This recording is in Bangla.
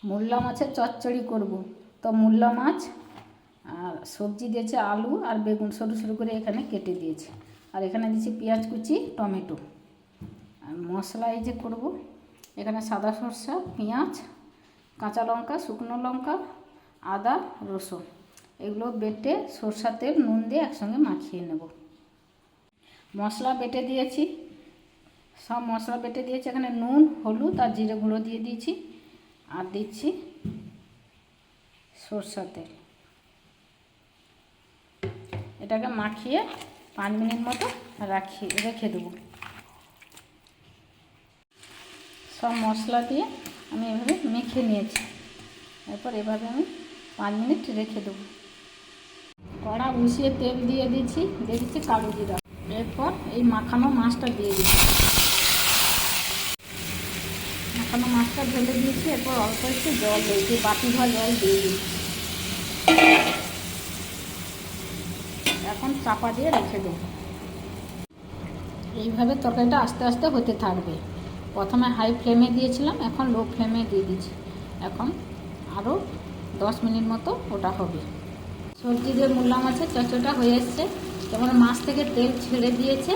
মূল্লা মাছের চচ্চড়ি করব। তো মূল্লা মাছ আর সবজি দিয়েছে আলু আর বেগুন সরু সরু করে এখানে কেটে দিয়েছে। আর এখানে দিয়েছি পেঁয়াজ কুচি, টমেটো। আর মশলা এই যে করব, এখানে সাদা সরষা, পেঁয়াজ, কাঁচা লঙ্কা, শুকনো লঙ্কা, আদা, রসুন এগুলো বেটে সরষার তেল নুন দিয়ে একসঙ্গে মাখিয়ে নেব। মশলা বেটে দিয়েছি, সব মশলা বেটে দিয়েছি। এখানে নুন, হলুদ আর জিরে গুঁড়ো দিয়ে দিয়েছি। আর দিচ্ছি সরষার তেল। এটাকে মাখিয়ে 5 মিনিট মতো রেখে দেবো। সব মশলা দিয়ে আমি এভাবে মেখে নিয়েছি। এরপর এভাবে আমি 5 মিনিট রেখে দেবো। কড়া বসিয়ে তেল দিয়ে দিচ্ছি কালো জিরা। এরপর এই মাখানো মাছটা দিয়ে দিচ্ছি। মাখানো মাছটা ঢেলে দিয়েছি। এরপর অল্প একটু জল দিয়েছি, বাটি ধোয়া জল দিয়ে দিচ্ছি। এখন চাপা দিয়ে রেখে দেবো। এইভাবে তরকারিটা আস্তে আস্তে হতে থাকবে। প্রথমে হাই ফ্লেমে দিয়েছিলাম, এখন লো ফ্লেমে দিয়ে দিচ্ছি। এখন আরও 10 মিনিট মতো ওটা হবে। সবজি দিয়ে মূল্লা মাছের চচ্চড়িটা হয়ে এসছে। যেমন মাছ থেকে তেল ছেড়ে দিয়েছে,